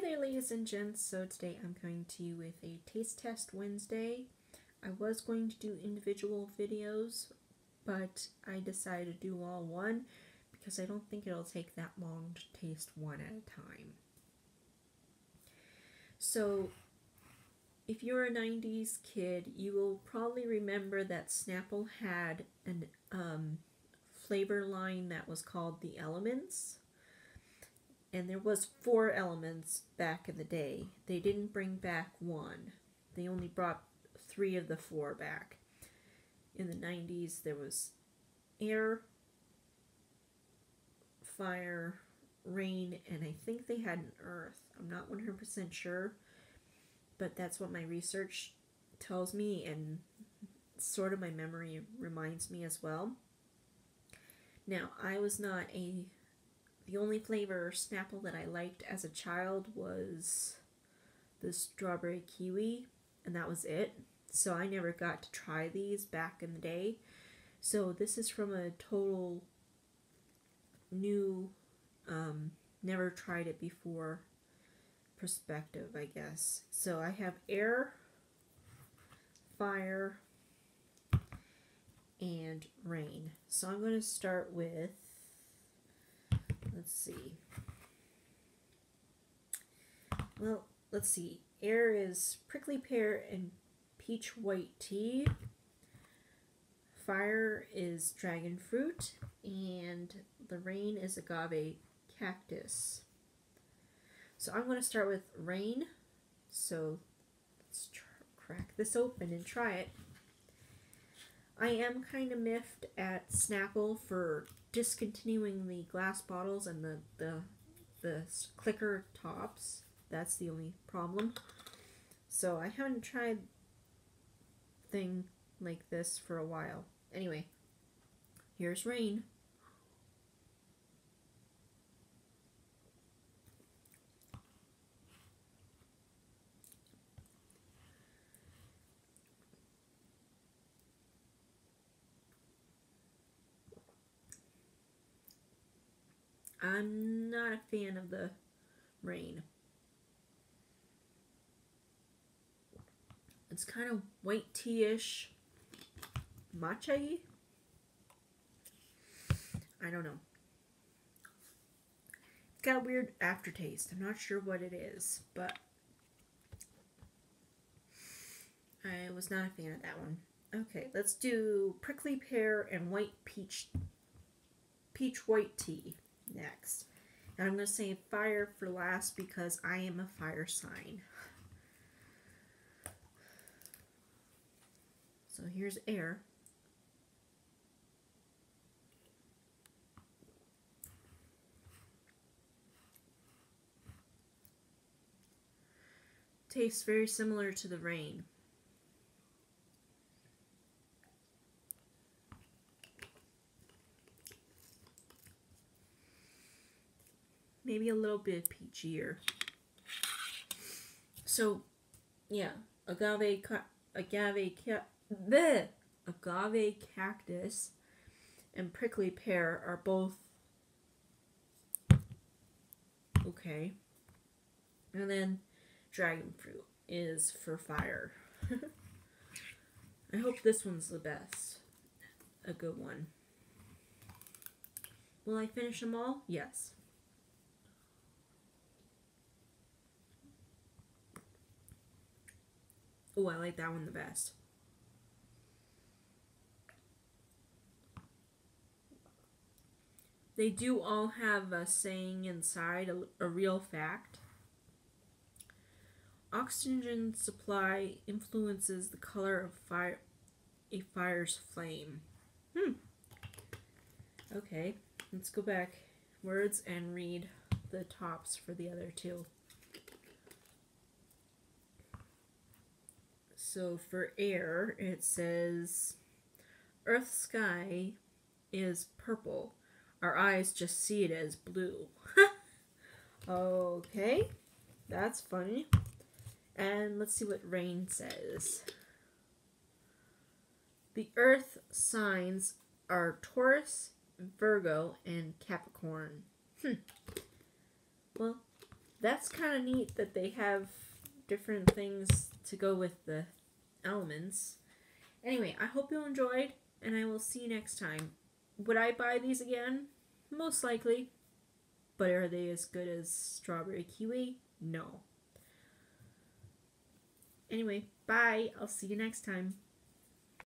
there, ladies and gents. So today I'm coming to you with a taste test Wednesday. I was going to do individual videos, but I decided to do all one because I don't think it'll take that long to taste one at a time. So if you're a 90s kid, you will probably remember that Snapple had an flavor line that was called the Elements. And there was 4 elements back in the day. They didn't bring back one. They only brought 3 of the 4 back. In the 90s, there was air, fire, rain, and I think they had an earth. I'm not 100% sure, but that's what my research tells me, and sort of my memory reminds me as well. Now, I was not the only flavor Snapple that I liked as a child was the strawberry kiwi, and that was it. So I never got to try these back in the day. So this is from a total new, never tried it before perspective, I guess. So I have air, fire, and rain. So I'm going to start with, let's see. Well, let's see. Air is prickly pear and peach white tea. Fire is dragon fruit. And the rain is agave cactus. So I'm going to start with rain. So let's crack this open and try it. I am kind of miffed at Snapple for discontinuing the glass bottles and the clicker tops. That's the only problem. So I haven't tried thing like this for a while. Anyway, here's rain. I'm not a fan of the rain. It's kind of white tea-ish, matcha-y. I don't know. It's got a weird aftertaste. I'm not sure what it is, but I was not a fan of that one. Okay, let's do prickly pear and white peach white tea next. And I'm going to say fire for last because I am a fire sign. So here's air. Tastes very similar to the rain. Maybe a little bit peachier. So, yeah, agave cactus and prickly pear are both okay. And then dragon fruit is for fire. I hope this one's the best. A good one. Will I finish them all? Yes. Oh, I like that one the best. They do all have a saying inside, a real fact. Oxygen supply influences the color of a fire's flame. Okay, let's go backwards and read the tops for the other two. So for air, it says, Earth's sky is purple. Our eyes just see it as blue. Okay, that's funny. And let's see what rain says. The Earth signs are Taurus, Virgo, and Capricorn. Well, that's kind of neat that they have different things to go with the elements. Anyway, I hope you enjoyed, and I will see you next time. Would I buy these again? Most likely. But are they as good as strawberry kiwi? No. Anyway, bye. I'll see you next time.